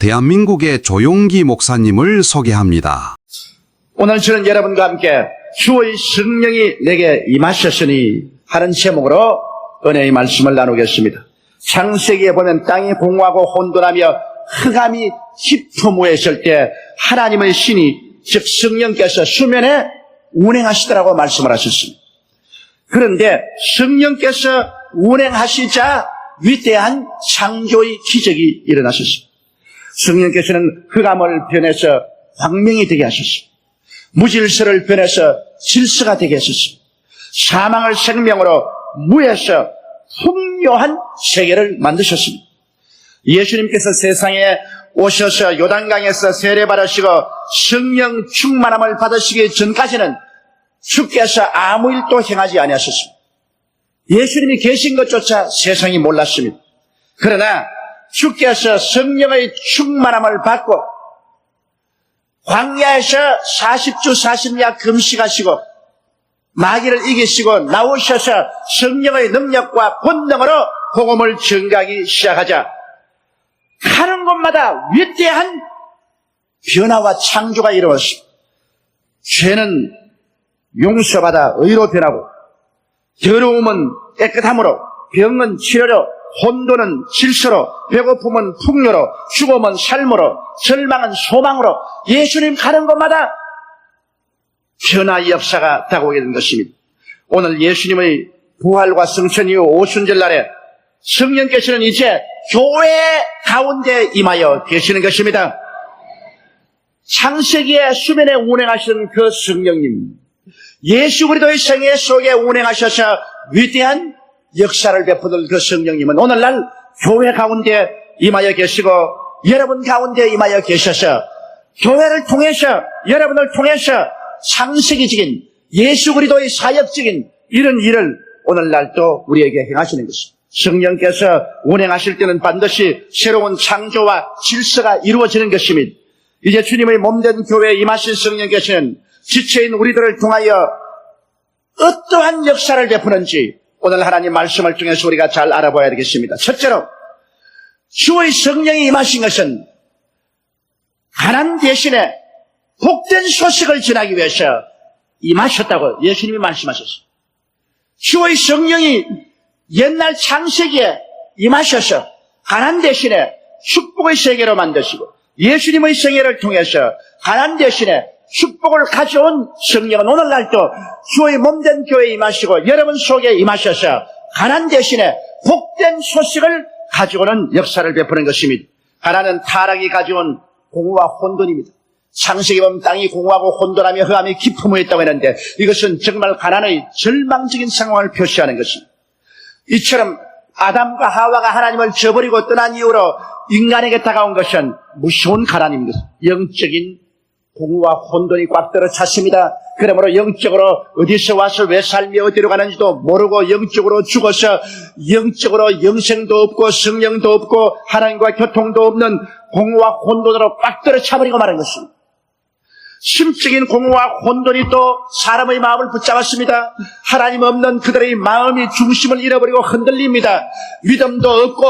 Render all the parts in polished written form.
대한민국의 조용기 목사님을 소개합니다. 오늘 저는 여러분과 함께 주의 성령이 내게 임하셨으니 하는 제목으로 은혜의 말씀을 나누겠습니다. 창세기에 보면 땅이 공허하고 혼돈하며 흑암이 깊음에 있을 때 하나님의 신이 즉 성령께서 수면에 운행하시더라고 말씀을 하셨습니다. 그런데 성령께서 운행하시자 위대한 창조의 기적이 일어나셨습니다. 성령께서는 흑암을 변해서 광명이 되게 하셨습니다. 무질서를 변해서 질서가 되게 하셨습니다. 사망을 생명으로, 무에서 풍요한 세계를 만드셨습니다. 예수님께서 세상에 오셔서 요단강에서 세례받으시고 성령 충만함을 받으시기 전까지는 주께서 아무 일도 행하지 아니하셨습니다. 예수님이 계신 것조차 세상이 몰랐습니다. 그러나 주께서 성령의 충만함을 받고 광야에서 40주 40야 금식하시고 마귀를 이기시고 나오셔서 성령의 능력과 권능으로 복음을 전가하기 시작하자 가는 곳마다 위대한 변화와 창조가 일어났습니다. 죄는 용서받아 의로 변하고 더러움은 깨끗함으로, 병은 치료로, 혼돈은 질서로, 배고픔은 풍요로, 죽음은 삶으로, 절망은 소망으로 예수님 가는 곳마다 변화의 역사가 다가오게 된 것입니다. 오늘 예수님의 부활과 승천 이후 오순절 날에 성령께서는 이제 교회 가운데 임하여 계시는 것입니다. 창세기의 수면에 운행하시는 그 성령님, 예수 그리스도의 생애 속에 운행하셔서 위대한 역사를 베푸는 그 성령님은 오늘날 교회 가운데 임하여 계시고 여러분 가운데 임하여 계셔서 교회를 통해서 여러분을 통해서 창세기적인 예수 그리스도의 사역적인 이런 일을 오늘날 또 우리에게 행하시는 것입니다. 성령께서 운행하실 때는 반드시 새로운 창조와 질서가 이루어지는 것입니다. 이제 주님의 몸된 교회에 임하신 성령께서는 지체인 우리들을 통하여 어떠한 역사를 베푸는지 오늘 하나님 말씀을 통해서 우리가 잘 알아봐야 되겠습니다. 첫째로 주의 성령이 임하신 것은 가난 대신에 복된 소식을 전하기 위해서 임하셨다고 예수님이 말씀하셨어요. 주의 성령이 옛날 창세기에 임하셔서 가난 대신에 축복의 세계로 만드시고 예수님의 생애를 통해서 가난 대신에 축복을 가져온 성령은 오늘날도 주의 몸된 교회에 임하시고 여러분 속에 임하셔서 가난 대신에 복된 소식을 가져오는 역사를 베푸는 것입니다. 가난은 타락이 가져온 공허와 혼돈입니다. 창세기 보면 땅이 공허하고 혼돈하며 흑암이 깊음에 있다고 했는데 이것은 정말 가난의 절망적인 상황을 표시하는 것입니다. 이처럼 아담과 하와가 하나님을 저버리고 떠난 이후로 인간에게 다가온 것은 무서운 가난입니다. 영적인 공허와 혼돈이 꽉 들어 찼습니다. 그러므로 영적으로 어디서 와서 왜 삶이 어디로 가는지도 모르고 영적으로 죽어서 영적으로 영생도 없고 성령도 없고 하나님과 교통도 없는 공허와 혼돈으로 꽉 들어 차버리고 마는 것입니다. 심적인 공허와 혼돈이 또 사람의 마음을 붙잡았습니다. 하나님 없는 그들의 마음이 중심을 잃어버리고 흔들립니다. 믿음도 없고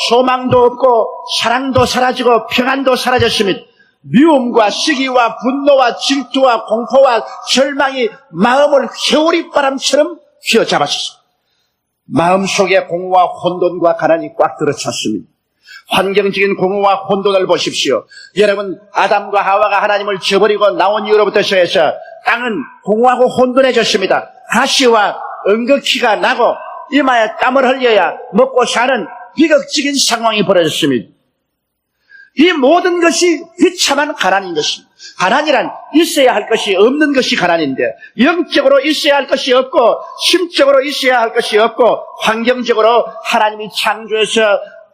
소망도 없고 사랑도 사라지고 평안도 사라졌습니다. 미움과 시기와 분노와 질투와 공포와 절망이 마음을 겨울이바람처럼 휘어잡았습니다. 마음속에 공허와 혼돈과 가난이 꽉 들어찼습니다. 환경적인 공허와 혼돈을 보십시오. 여러분, 아담과 하와가 하나님을 저버리고 나온 이후로부터 시작해서 땅은 공허하고 혼돈해졌습니다. 가시와 은극히가 나고 이마에 땀을 흘려야 먹고 사는 비극적인 상황이 벌어졌습니다. 이 모든 것이 비참한 가난인 것입니다. 가난이란 있어야 할 것이 없는 것이 가난인데 영적으로 있어야 할 것이 없고 심적으로 있어야 할 것이 없고 환경적으로 하나님이 창조해서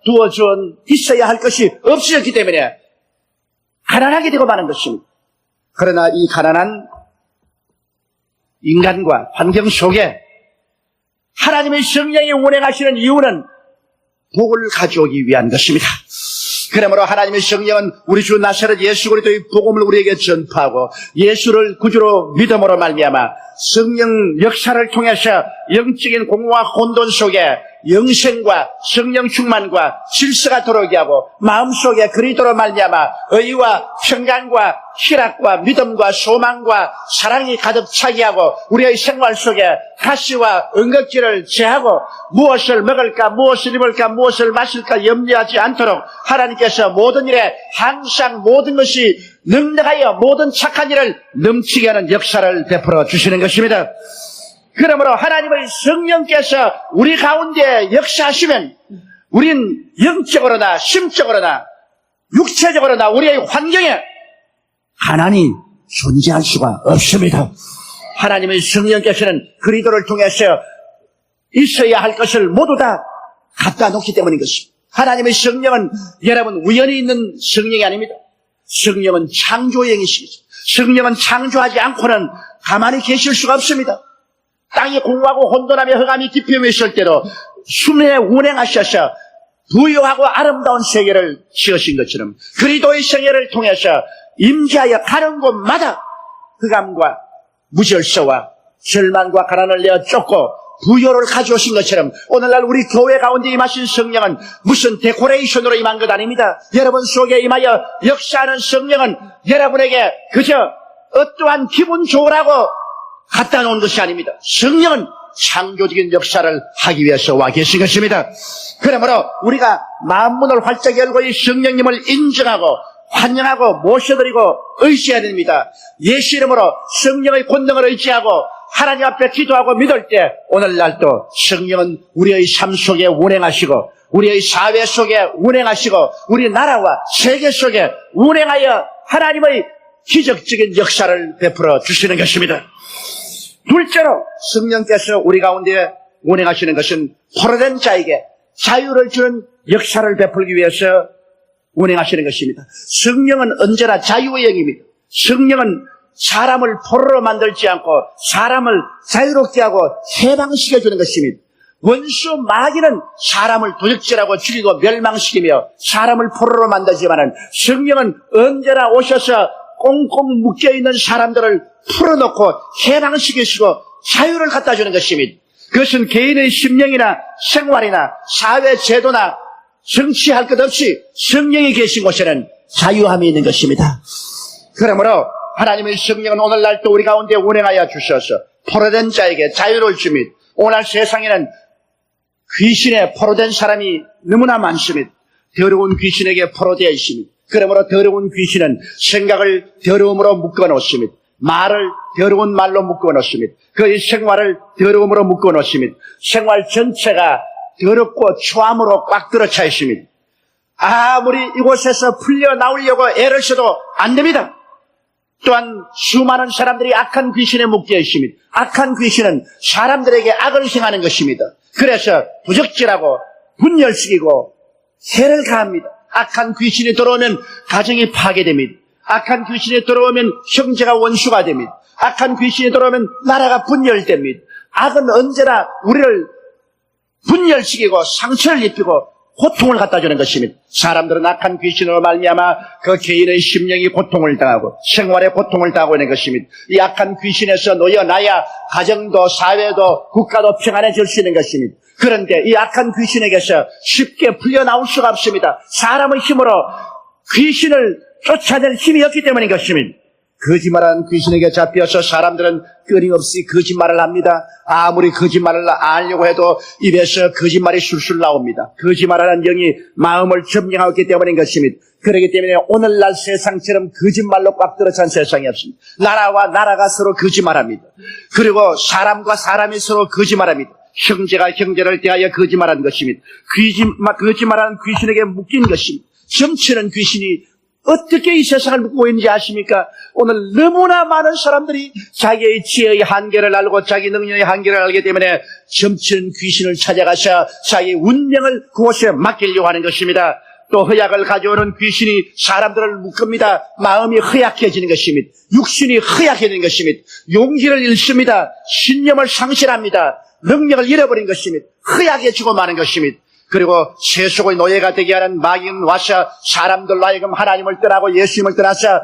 두어준 있어야 할 것이 없어졌기 때문에 가난하게 되고 마는 것입니다. 그러나 이 가난한 인간과 환경 속에 하나님의 성령이 운행하시는 이유는 복을 가져오기 위한 것입니다. 그러므로 하나님의 성령은 우리 주 나사렛 예수 그리스도의 복음을 우리에게 전파하고 예수를 구주로 믿음으로 말미암아 성령 역사를 통해서 영적인 공허와 혼돈 속에 영생과 성령 충만과 질서가 들어오게 하고 마음속에 그리스도로 말미암아 의와 평강과 희락과 믿음과 소망과 사랑이 가득 차게 하고 우리의 생활 속에 가시와 응급기를 제하고 무엇을 먹을까 무엇을 입을까 무엇을 마실까 염려하지 않도록 하나님께서 모든 일에 항상 모든 것이 능력하여 모든 착한 일을 넘치게 하는 역사를 베풀어 주시는 것입니다. 그러므로 하나님의 성령께서 우리 가운데 역사하시면 우린 영적으로나 심적으로나 육체적으로나 우리의 환경에 가난이 존재할 수가 없습니다. 하나님의 성령께서는 그리스도를 통해서 있어야 할 것을 모두 다 갖다 놓기 때문인 것입니다. 하나님의 성령은 여러분 우연히 있는 성령이 아닙니다. 성령은 창조의 영이시죠. 성령은 창조하지 않고는 가만히 계실 수가 없습니다. 땅이 공허하고 혼돈하며 흑암이 깊이 있을 때도 수면에 운행하셔서 부유하고 아름다운 세계를 지으신 것처럼 그리스도의 생애를 통해서 임재하여 가는 곳마다 흑암과 무질서와 절망과 가난을 내어 쫓고 부여를 가져오신 것처럼 오늘날 우리 교회 가운데 임하신 성령은 무슨 데코레이션으로 임한 것 아닙니다. 여러분 속에 임하여 역사하는 성령은 여러분에게 그저 어떠한 기분 좋으라고 갖다 놓은 것이 아닙니다. 성령은 창조적인 역사를 하기 위해서 와 계신 것입니다. 그러므로 우리가 마음문을 활짝 열고 이 성령님을 인정하고 환영하고 모셔드리고 의지해야 됩니다. 예수 이름으로 성령의 권능을 의지하고 하나님 앞에 기도하고 믿을 때 오늘날도 성령은 우리의 삶 속에 운행하시고 우리의 사회 속에 운행하시고 우리 나라와 세계 속에 운행하여 하나님의 기적적인 역사를 베풀어 주시는 것입니다. 둘째로 성령께서 우리 가운데 운행하시는 것은 포로된 자에게 자유를 주는 역사를 베풀기 위해서 운행하시는 것입니다. 성령은 언제나 자유의 영입니다. 성령은 사람을 포로로 만들지 않고 사람을 자유롭게 하고 해방시켜주는 것입니다. 원수 마귀는 사람을 도적질하고 죽이고 멸망시키며 사람을 포로로 만들지만은 성령은 언제나 오셔서 꽁꽁 묶여있는 사람들을 풀어놓고 해방시키시고 자유를 갖다 주는 것입니다. 그것은 개인의 심령이나 생활이나 사회 제도나 정치할 것 없이 성령이 계신 곳에는 자유함이 있는 것입니다. 그러므로 하나님의 성령은 오늘날 또 우리 가운데 운행하여 주셔서 포로된 자에게 자유를 줍니다. 오늘 세상에는 귀신에 포로된 사람이 너무나 많습니다. 더러운 귀신에게 포로되어 있습니다. 그러므로 더러운 귀신은 생각을 더러움으로 묶어놓습니다. 말을 더러운 말로 묶어놓습니다. 그의 생활을 더러움으로 묶어놓습니다. 생활 전체가 더럽고 초함으로 꽉 들어차 있습니다. 아무리 이곳에서 풀려 나오려고 애를 써도 안 됩니다. 또한 수많은 사람들이 악한 귀신에 묶여 있습니다. 악한 귀신은 사람들에게 악을 행하는 것입니다. 그래서 부적질하고 분열시키고 해를 가합니다. 악한 귀신이 들어오면 가정이 파괴됩니다. 악한 귀신이 들어오면 형제가 원수가 됩니다. 악한 귀신이 들어오면 나라가 분열됩니다. 악은 언제나 우리를 분열시키고 상처를 입히고 고통을 갖다 주는 것입니다. 사람들은 악한 귀신으로 말미암아 그 개인의 심령이 고통을 당하고 생활에 고통을 당하고 있는 것입니다. 이 악한 귀신에서 놓여나야 가정도 사회도 국가도 평안해질 수 있는 것입니다. 그런데 이 악한 귀신에게서 쉽게 풀려나올 수가 없습니다. 사람의 힘으로 귀신을 쫓아낼 힘이 없기 때문인 것입니다. 거짓말하는 귀신에게 잡혀서 사람들은 끊임없이 거짓말을 합니다. 아무리 거짓말을 하려고 해도 입에서 거짓말이 술술 나옵니다. 거짓말하는 영이 마음을 점령하기 때문인 것입니다. 그렇기 때문에 오늘날 세상처럼 거짓말로 꽉 들어찬 세상이 없습니다. 나라와 나라가 서로 거짓말합니다. 그리고 사람과 사람이 서로 거짓말합니다. 형제가 형제를 대하여 거짓말하는 것입니다. 거짓말하는 귀신에게 묶인 것입니다. 점치는 귀신이 어떻게 이 세상을 묶고 있는지 아십니까? 오늘 너무나 많은 사람들이 자기의 지혜의 한계를 알고 자기 능력의 한계를 알기 때문에 점치는 귀신을 찾아가서 자기의 운명을 그곳에 맡기려고 하는 것입니다. 또 허약을 가져오는 귀신이 사람들을 묶습니다. 마음이 허약해지는 것입니다. 육신이 허약해지는 것입니다. 용기를 잃습니다. 신념을 상실합니다. 능력을 잃어버린 것입니다. 허약해지고 마는 것입니다. 그리고 세속의 노예가 되게 하는 마귀는 와서 사람들로 하여금 하나님을 떠나고 예수님을 떠나서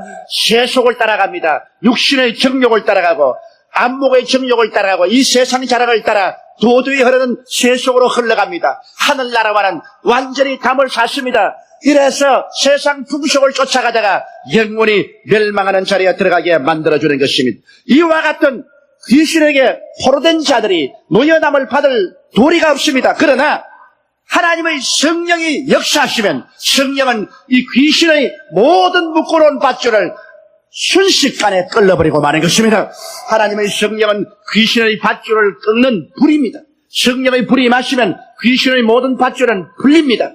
세속을 따라갑니다. 육신의 정욕을 따라가고 안목의 정욕을 따라가고 이 세상 자랑을 따라 도도히 흐르는 세속으로 흘러갑니다. 하늘나라와는 완전히 담을 샀습니다. 이래서 세상 풍속을 쫓아가다가 영원히 멸망하는 자리에 들어가게 만들어주는 것입니다. 이와 같은 귀신에게 포로된 자들이 노여남을 받을 도리가 없습니다. 그러나 하나님의 성령이 역사하시면 성령은 이 귀신의 모든 묶어놓은 밧줄을 순식간에 끌어버리고 마는 것입니다. 하나님의 성령은 귀신의 밧줄을 끊는 불입니다. 성령의 불이 임하시면 귀신의 모든 밧줄은 풀립니다.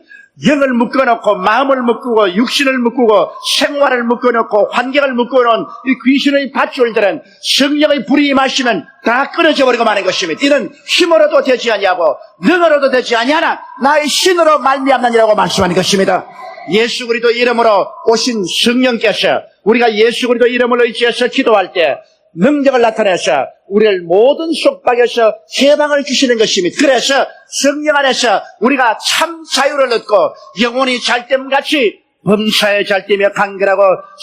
영을 묶어놓고 마음을 묶고 육신을 묶고 생활을 묶어놓고 환경을 묶어놓은 이 귀신의 밧줄들은 성령의 불이 임하시면 다 끊어져 버리고 마는 것입니다. 이는 힘으로도 되지 아니하고 능으로도 되지 아니하나 나의 신으로 말미암느니라고 말씀하는 것입니다. 예수 그리스도 이름으로 오신 성령께서 우리가 예수 그리스도 이름을 의지해서 기도할 때 능력을 나타내서 우리를 모든 속박에서 해방을 주시는 것입니다. 그래서 성령 안에서 우리가 참 자유를 얻고 영혼이 잘됨같이 범사에 잘되며 간결하고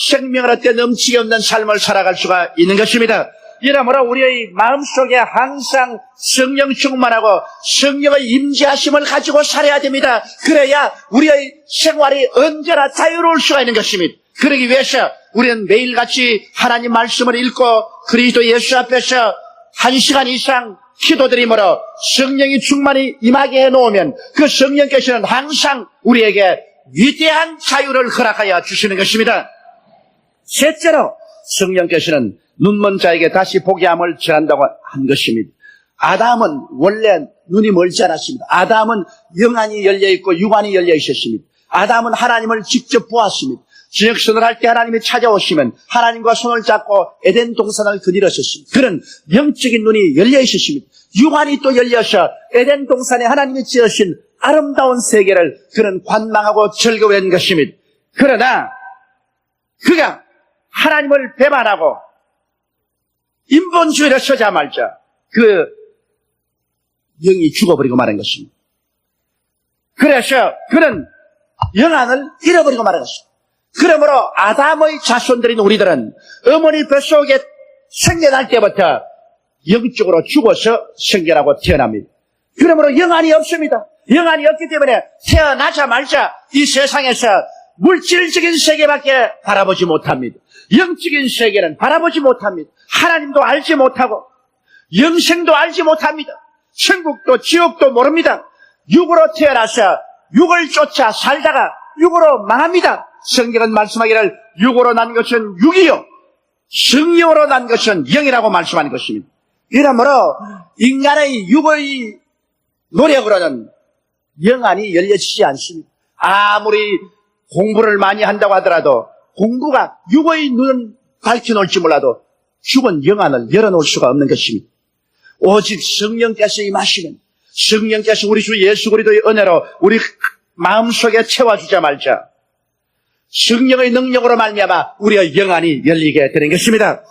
생명을 얻게 넘치게 없는 삶을 살아갈 수가 있는 것입니다. 이러므로 우리의 마음속에 항상 성령 충만하고 성령의 임재하심을 가지고 살아야 됩니다. 그래야 우리의 생활이 언제나 자유로울 수가 있는 것입니다. 그러기 위해서 우리는 매일같이 하나님 말씀을 읽고 그리스도 예수 앞에서 1시간 이상 기도드림으로 성령이 충만히 임하게 해놓으면 그 성령께서는 항상 우리에게 위대한 자유를 허락하여 주시는 것입니다. 셋째로 성령께서는 눈먼 자에게 다시 보게 함을 전한다고 한 것입니다. 아담은 원래 눈이 멀지 않았습니다. 아담은 영안이 열려있고 육안이 열려있었습니다. 아담은 하나님을 직접 보았습니다. 지역선을 할 때 하나님이 찾아오시면 하나님과 손을 잡고 에덴 동산을 거닐었습니다. 그런 영적인 눈이 열려있었습니다. 육안이 또 열려서 에덴 동산에 하나님이 지으신 아름다운 세계를 그는 관망하고 즐거워한 것입니다. 그러나 그가 하나님을 배반하고 인본주의를 서자마자 그 영이 죽어버리고 말한 것입니다. 그래서 그는 영안을 잃어버리고 말한 것입니다. 그러므로 아담의 자손들인 우리들은 어머니 뱃속에 생겨날 때부터 영적으로 죽어서 생겨나고 태어납니다. 그러므로 영안이 없습니다. 영안이 없기 때문에 태어나자마자 이 세상에서 물질적인 세계밖에 바라보지 못합니다. 영적인 세계는 바라보지 못합니다. 하나님도 알지 못하고 영생도 알지 못합니다. 천국도 지옥도 모릅니다. 육으로 태어나서 육을 쫓아 살다가 육으로 망합니다. 성경은 말씀하기를 육으로 난 것은 육이요 성령으로 난 것은 영이라고 말씀하는 것입니다. 이러므로 인간의 육의 노력으로는 영안이 열려지지 않습니다. 아무리 공부를 많이 한다고 하더라도 공부가 육의 눈은 밝혀놓을지 몰라도 죽은 영안을 열어놓을 수가 없는 것입니다. 오직 성령께서 임하시면 성령께서 우리 주 예수 그리스도의 은혜로 우리 마음속에 채워주자 말자 성령의 능력으로 말미암아 우리의 영안이 열리게 되는 것입니다.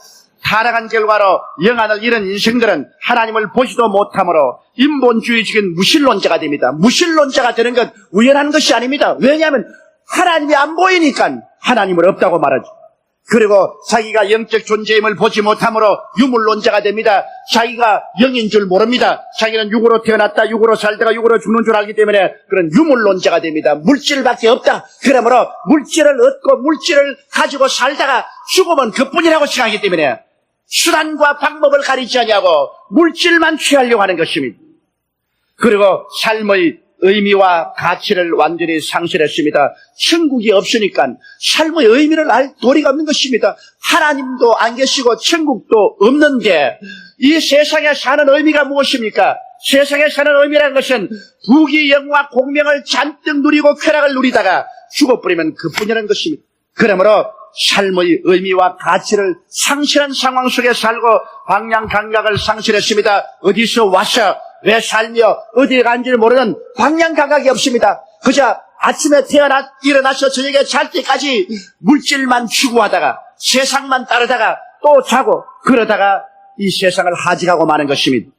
타락한 결과로 영안을 잃은 인생들은 하나님을 보지도 못하므로 인본주의적인 무신론자가 됩니다. 무신론자가 되는 건 우연한 것이 아닙니다. 왜냐하면 하나님이 안 보이니까 하나님은 없다고 말하죠. 그리고 자기가 영적 존재임을 보지 못하므로 유물론자가 됩니다. 자기가 영인 줄 모릅니다. 자기는 육으로 태어났다, 육으로 살다가 육으로 죽는 줄 알기 때문에 그런 유물론자가 됩니다. 물질밖에 없다. 그러므로 물질을 얻고 물질을 가지고 살다가 죽으면 그뿐이라고 생각하기 때문에 수단과 방법을 가리지 아니하고 물질만 취하려고 하는 것입니다. 그리고 삶의 의미와 가치를 완전히 상실했습니다. 천국이 없으니까 삶의 의미를 알 도리가 없는 것입니다. 하나님도 안 계시고 천국도 없는데 이 세상에 사는 의미가 무엇입니까? 세상에 사는 의미라는 것은 부귀 영화 공명을 잔뜩 누리고 쾌락을 누리다가 죽어버리면 그뿐이라는 것입니다. 그러므로 삶의 의미와 가치를 상실한 상황 속에 살고 방향 감각을 상실했습니다. 어디서 와서 왜 살며 어디에 간지를 모르는 방향 감각이 없습니다. 그저 아침에 일어나서 저녁에 잘 때까지 물질만 추구하다가 세상만 따르다가 또 자고 그러다가 이 세상을 하직하고 마는 것입니다.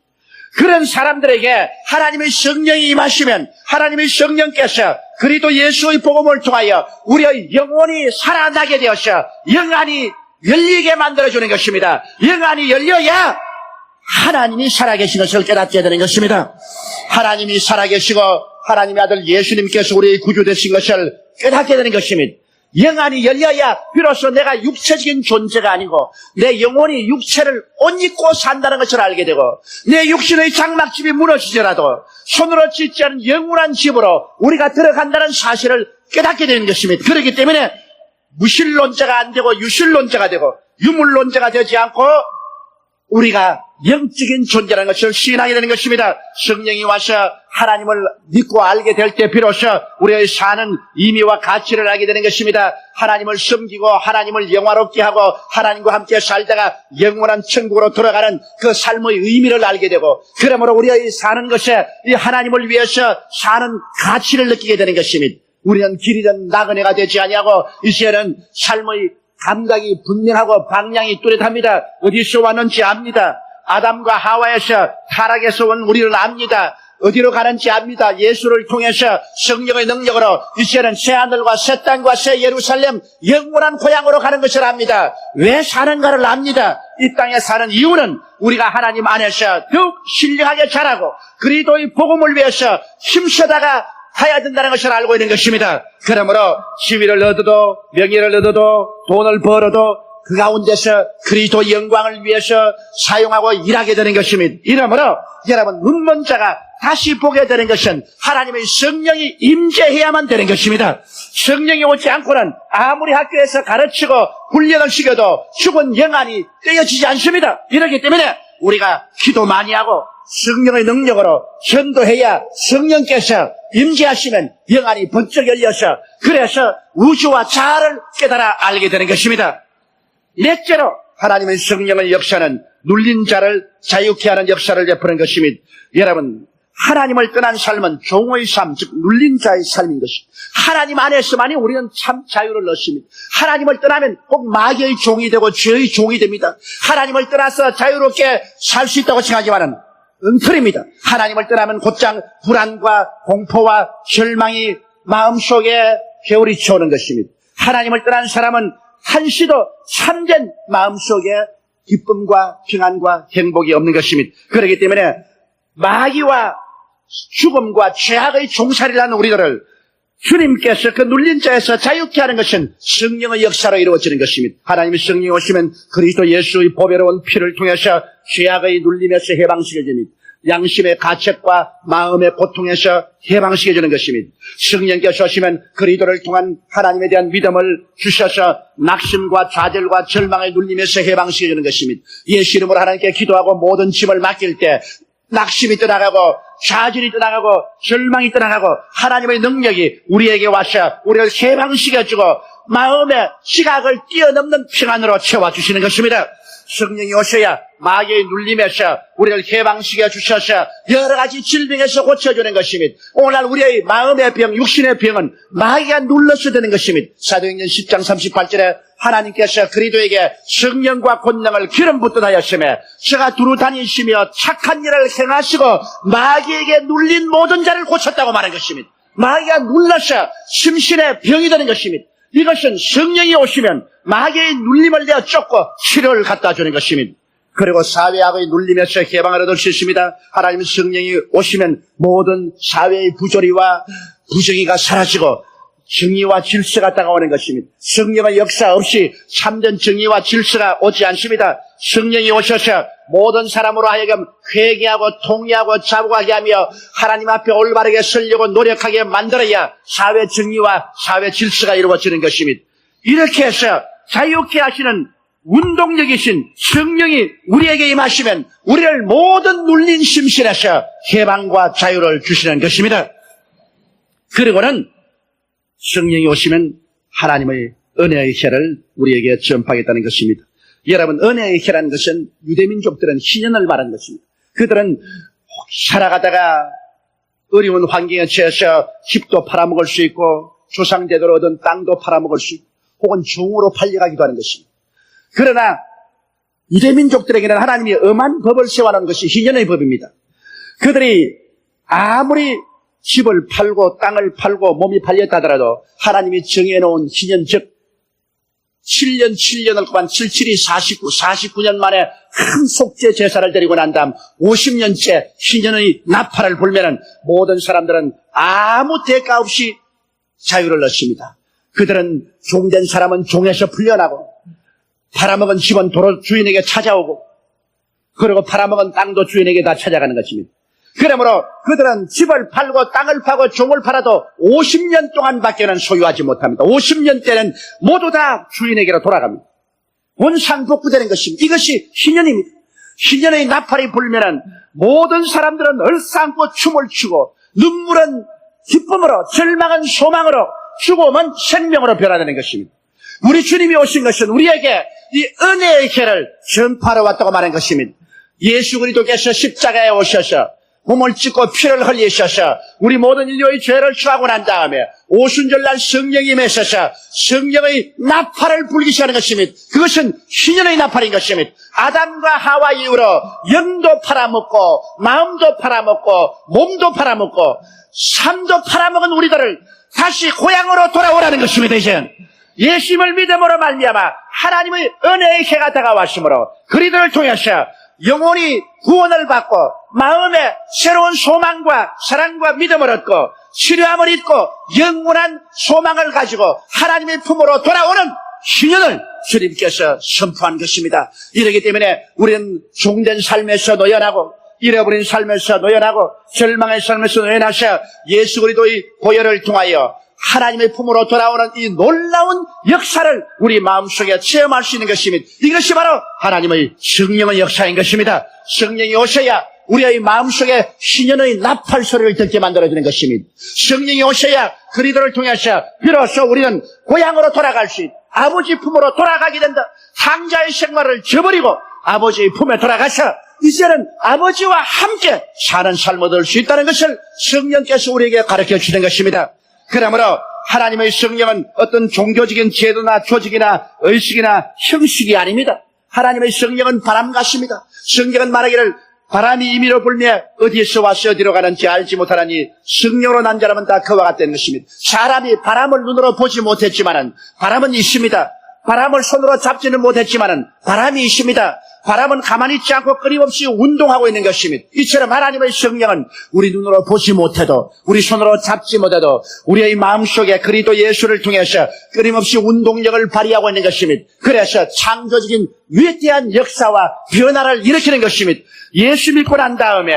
그런 사람들에게 하나님의 성령이 임하시면 하나님의 성령께서 그리스도 예수의 복음을 통하여 우리의 영혼이 살아나게 되어서 영안이 열리게 만들어주는 것입니다. 영안이 열려야 하나님이 살아계신 것을 깨닫게 되는 것입니다. 하나님이 살아계시고 하나님의 아들 예수님께서 우리의 구주 되신 것을 깨닫게 되는 것입니다. 영안이 열려야 비로소 내가 육체적인 존재가 아니고 내 영혼이 육체를 옷 입고 산다는 것을 알게 되고 내 육신의 장막집이 무너지더라도 손으로 짓지 않은 영원한 집으로 우리가 들어간다는 사실을 깨닫게 되는 것입니다. 그렇기 때문에 무신론자가 안 되고 유신론자가 되고 유물론자가 되지 않고 우리가 영적인 존재라는 것을 시인하게 되는 것입니다. 성령이 와서 하나님을 믿고 알게 될 때 비로소 우리의 사는 의미와 가치를 알게 되는 것입니다. 하나님을 섬기고 하나님을 영화롭게 하고 하나님과 함께 살다가 영원한 천국으로 돌아가는 그 삶의 의미를 알게 되고 그러므로 우리의 사는 것에 이 하나님을 위해서 사는 가치를 느끼게 되는 것입니다. 우리는 길이든 나그네가 되지 아니하고 이제는 삶의 감각이 분명하고 방향이 뚜렷합니다. 어디서 왔는지 압니다. 아담과 하와에서 타락에서 온 우리는 압니다. 어디로 가는지 압니다. 예수를 통해서 성령의 능력으로 이제는 새하늘과 새 땅과 새 예루살렘 영원한 고향으로 가는 것을 압니다. 왜 사는가를 압니다. 이 땅에 사는 이유는 우리가 하나님 안에서 더욱 신령하게 자라고 그리스도의 복음을 위해서 힘써다가 가야 된다는 것을 알고 있는 것입니다. 그러므로 지위를 얻어도 명예를 얻어도 돈을 벌어도 그 가운데서 그리스도의 영광을 위해서 사용하고 일하게 되는 것입니다. 이러므로 여러분 눈먼 자가 다시 보게 되는 것은 하나님의 성령이 임재해야만 되는 것입니다. 성령이 오지 않고는 아무리 학교에서 가르치고 훈련을 시켜도 죽은 영안이 떼어지지 않습니다. 이렇기 때문에 우리가 기도 많이 하고 성령의 능력으로 전도해야 성령께서 임재하시면 영안이 번쩍 열려서 그래서 우주와 자아를 깨달아 알게 되는 것입니다. 넷째로 하나님의 성령의 역사는 눌린 자를 자유케 하는 역사를 베푸는 것입니다. 여러분 하나님을 떠난 삶은 종의 삶, 즉 눌린 자의 삶인 것입니다. 하나님 안에서만이 우리는 참 자유를 얻습니다. 하나님을 떠나면 꼭 마귀의 종이 되고 죄의 종이 됩니다. 하나님을 떠나서 자유롭게 살 수 있다고 생각하지만은 엉터리입니다. 하나님을 떠나면 곧장 불안과 공포와 절망이 마음속에 회오리쳐 오는 것입니다. 하나님을 떠난 사람은 한시도 참된 마음속에 기쁨과 평안과 행복이 없는 것입니다. 그렇기 때문에 마귀와 죽음과 죄악의 종살이라는 우리들을 주님께서 그 눌린 자에서 자유케 하는 것은 성령의 역사로 이루어지는 것입니다. 하나님의 성령이 오시면 그리스도 예수의 보배로운 피를 통해서 죄악의 눌림에서 해방시켜줍니다. 양심의 가책과 마음의 고통에서 해방시켜주는 것입니다. 성령께서 오시면 그리스도를 통한 하나님에 대한 믿음을 주셔서 낙심과 좌절과 절망의 눌림에서 해방시켜주는 것입니다. 예수 이름으로 하나님께 기도하고 모든 짐을 맡길 때 낙심이 떠나가고 좌절이 떠나가고 절망이 떠나가고 하나님의 능력이 우리에게 와서 우리를 해방시켜주고 마음의 지각을 뛰어넘는 평안으로 채워주시는 것입니다. 성령이 오셔야 마귀의 눌림에서 우리를 해방시켜 주셔서 여러 가지 질병에서 고쳐주는 것입니다. 오늘날 우리의 마음의 병, 육신의 병은 마귀가 눌러서 되는 것입니다. 사도행전 10장 38절에 하나님께서 그리스도에게 성령과 권능을 기름 붓듯 하였으며 저가 두루 다니시며 착한 일을 행하시고 마귀에게 눌린 모든 자를 고쳤다고 말한 것입니다. 마귀가 눌러서 심신의 병이 되는 것입니다. 이것은 성령이 오시면 마귀의 눌림을 내어 쫓고 치료를 갖다 주는 것입니다. 그리고 사회악의 눌림에서 해방을 얻을 수 있습니다. 하나님 성령이 오시면 모든 사회의 부조리와 부정의가 사라지고 정의와 질서가 다가오는 것입니다. 성령의 역사 없이 참된 정의와 질서가 오지 않습니다. 성령이 오셔서 모든 사람으로 하여금 회개하고 통회하고 자복하게 하며 하나님 앞에 올바르게 서려고 노력하게 만들어야 사회 정의와 사회 질서가 이루어지는 것입니다. 이렇게 해서 자유케 하시는 운동력이신 성령이 우리에게 임하시면 우리를 모든 눌린 심신에서 해방과 자유를 주시는 것입니다. 그리고는 성령이 오시면 하나님의 은혜의 해를 우리에게 전파하겠다는 것입니다. 여러분, 은혜의 해라는 것은 유대민족들은 희년을 말한 것입니다. 그들은 살아가다가 어려운 환경에 처해서 집도 팔아먹을 수 있고 조상제도로 얻은 땅도 팔아먹을 수 있고 혹은 종으로 팔려가기도 하는 것입니다. 그러나 유대민족들에게는 하나님이 엄한 법을 세워놓은 것이 희년의 법입니다. 그들이 아무리 집을 팔고 땅을 팔고 몸이 팔렸다 하더라도 하나님이 정해놓은 희년, 즉 7년 7년을 동안 77이 49년 만에 큰 속죄 제사를 드리고 난 다음 50년째 희년의 나팔을 불면은 모든 사람들은 아무 대가 없이 자유를 얻습니다. 그들은 종된 사람은 종에서 풀려나고 팔아먹은 집은 도로 주인에게 찾아오고 그리고 팔아먹은 땅도 주인에게 다 찾아가는 것입니다. 그러므로 그들은 집을 팔고 땅을 파고 종을 팔아도 50년 동안밖에는 소유하지 못합니다. 50년 때는 모두 다 주인에게로 돌아갑니다. 원상복구되는 것입니다. 이것이 희년입니다. 희년의 나팔이 불면은 모든 사람들은 얼싸안고 춤을 추고 눈물은 기쁨으로 절망은 소망으로 죽음은 생명으로 변화되는 것입니다. 우리 주님이 오신 것은 우리에게 이 은혜의 길을 전파하러 왔다고 말한 것입니다. 예수 그리스도께서 십자가에 오셔서 몸을 찢고 피를 흘리셔서 우리 모든 인류의 죄를 취하고 난 다음에 오순절날 성령이 임하셔서 성령의 나팔을 불기 시작하는 것입니다. 그것은 희년의 나팔인 것입니다. 아담과 하와 이후로 영도 팔아먹고 마음도 팔아먹고 몸도 팔아먹고 삶도 팔아먹은 우리들을 다시 고향으로 돌아오라는 것입니다. 이제 예수님을 믿음으로 말미암아 하나님의 은혜의 해가 다가왔으므로 그리들을 통해서 영혼이 구원을 받고 마음에 새로운 소망과 사랑과 믿음을 얻고 치료함을 잊고 영원한 소망을 가지고 하나님의 품으로 돌아오는 희년을 주님께서 선포한 것입니다. 이렇기 때문에 우리는 종된 삶에서 노연하고 잃어버린 삶에서 노연하고 절망의 삶에서 노연하셔 예수 그리스도의 보혈을 통하여 하나님의 품으로 돌아오는 이 놀라운 역사를 우리 마음속에 체험할 수 있는 것입니다. 이것이 바로 하나님의 성령의 역사인 것입니다. 성령이 오셔야 우리의 마음속에 희년의 나팔 소리를 듣게 만들어주는 것입니다. 성령이 오셔야 그리스도를 통해서 비로소 우리는 고향으로 돌아갈 수 있다. 아버지 품으로 돌아가게 된다. 상자의 생활을 저버리고 아버지의 품에 돌아가서 이제는 아버지와 함께 사는 삶을 얻을 수 있다는 것을 성령께서 우리에게 가르쳐 주는 것입니다. 그러므로 하나님의 성령은 어떤 종교적인 제도나 조직이나 의식이나 형식이 아닙니다. 하나님의 성령은 바람 같습니다. 성경은 말하기를 바람이 임의로 불며 어디에서 와서 어디로 가는지 알지 못하나니 성령으로 난 자라면 다 그와 같다는 것입니다. 사람이 바람을 눈으로 보지 못했지만은 바람은 있습니다. 바람을 손으로 잡지는 못했지만은 바람이 있습니다. 바람은 가만히 있지 않고 끊임없이 운동하고 있는 것입니다. 이처럼 하나님의 성령은 우리 눈으로 보지 못해도 우리 손으로 잡지 못해도 우리의 마음속에 그리스도 예수를 통해서 끊임없이 운동력을 발휘하고 있는 것입니다. 그래서 창조적인 위대한 역사와 변화를 일으키는 것입니다. 예수 믿고 난 다음에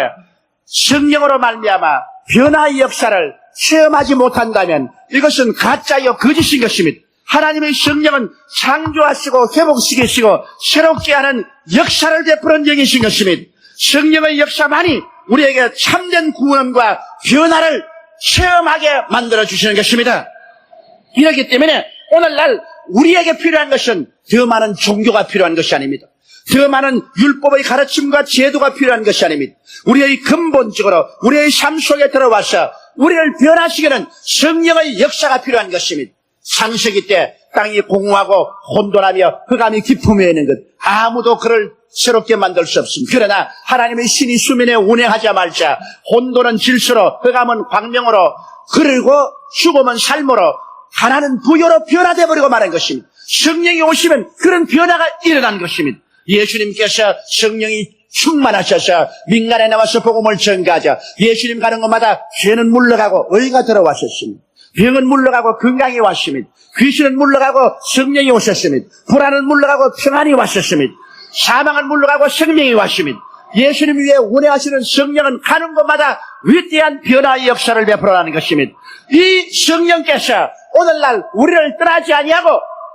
성령으로 말미암아 변화의 역사를 체험하지 못한다면 이것은 가짜요 거짓인 것입니다. 하나님의 성령은 창조하시고 회복시키시고 새롭게 하는 역사를 베푸는 영이신 것입니다. 성령의 역사만이 우리에게 참된 구원과 변화를 체험하게 만들어주시는 것입니다. 이렇기 때문에 오늘날 우리에게 필요한 것은 더 많은 종교가 필요한 것이 아닙니다. 더 많은 율법의 가르침과 제도가 필요한 것이 아닙니다. 우리의 근본적으로 우리의 삶 속에 들어와서 우리를 변화시키는 성령의 역사가 필요한 것입니다. 창세기 때 땅이 공허하고 혼돈하며 흑암이 깊음에 있는 것 아무도 그를 새롭게 만들 수 없습니다. 그러나 하나님의 신이 수면에 운행하자 말자 혼돈은 질서로 흑암은 광명으로 그리고 죽음은 삶으로 가난은 부여로 변화되어 버리고 말한 것입니다. 성령이 오시면 그런 변화가 일어난 것입니다. 예수님께서 성령이 충만하셔서 민간에 나와서 복음을 전가하자 예수님 가는 곳마다 죄는 물러가고 의가 들어왔었습니다. 병은 물러가고 건강이 왔습니다. 귀신은 물러가고 성령이 오셨습니다. 불안은 물러가고 평안이 왔었습니다. 사망은 물러가고 생명이 왔습니다. 예수님 위에 운행하시는 성령은 가는 곳마다 위대한 변화의 역사를 베풀어가는 것입니다. 이 성령께서 오늘날 우리를 떠나지 아니하고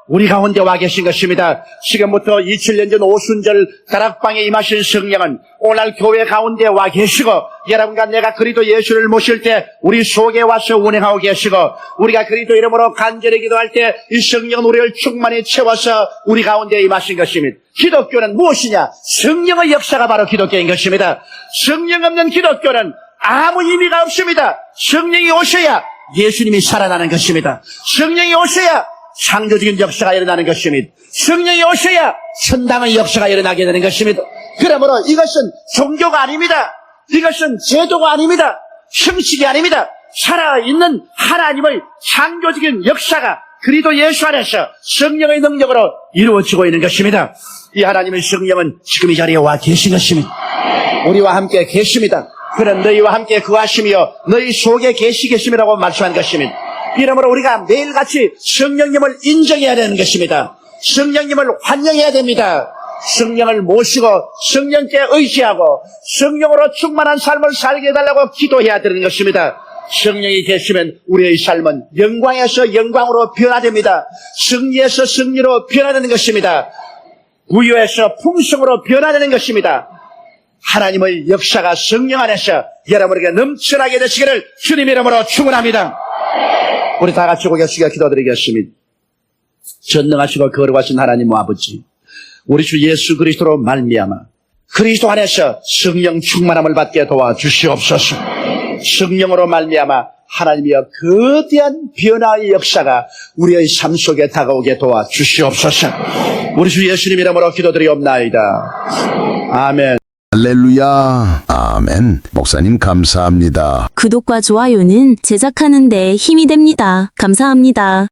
우리 가운데 와 계신 것입니다. 지금부터 2000년 전 오순절 다락방에 임하신 성령은 오늘 교회 가운데 와 계시고 여러분과 내가 그리스도 예수를 모실 때 우리 속에 와서 운행하고 계시고 우리가 그리스도 이름으로 간절히 기도할 때 이 성령은 우리를 충만히 채워서 우리 가운데 임하신 것입니다. 기독교는 무엇이냐? 성령의 역사가 바로 기독교인 것입니다. 성령 없는 기독교는 아무 의미가 없습니다. 성령이 오셔야 예수님이 살아나는 것입니다. 성령이 오셔야 창조적인 역사가 일어나는 것입니다. 성령이 오셔야 천당의 역사가 일어나게 되는 것입니다. 그러므로 이것은 종교가 아닙니다. 이것은 제도가 아닙니다. 형식이 아닙니다. 살아있는 하나님의 창조적인 역사가 그리스도 예수 안에서 성령의 능력으로 이루어지고 있는 것입니다. 이 하나님의 성령은 지금 이 자리에 와 계신 것입니다. 우리와 함께 계십니다. 그는 너희와 함께 거하시며 너희 속에 계시겠음이라고 말씀한 것입니다. 이러므로 우리가 매일같이 성령님을 인정해야 되는 것입니다. 성령님을 환영해야 됩니다. 성령을 모시고 성령께 의지하고 성령으로 충만한 삶을 살게 해달라고 기도해야 되는 것입니다. 성령이 계시면 우리의 삶은 영광에서 영광으로 변화됩니다. 승리에서 승리로 변화되는 것입니다. 부유에서 풍성으로 변화되는 것입니다. 하나님의 역사가 성령 안에서 여러분에게 넘쳐나게 되시기를 주님 이름으로 축원합니다. 우리 다 같이 고개 숙여 기도드리겠습니다. 전능하시고 거룩하신 하나님 아버지, 우리 주 예수 그리스도로 말미암아 그리스도 안에서 성령 충만함을 받게 도와주시옵소서. 성령으로 말미암아 하나님이여 거대한 변화의 역사가 우리의 삶 속에 다가오게 도와주시옵소서. 우리 주 예수님 이름으로 기도드리옵나이다. 아멘. 할렐루야. 아멘. 목사님 감사합니다. 구독과 좋아요는 제작하는 데 힘이 됩니다. 감사합니다.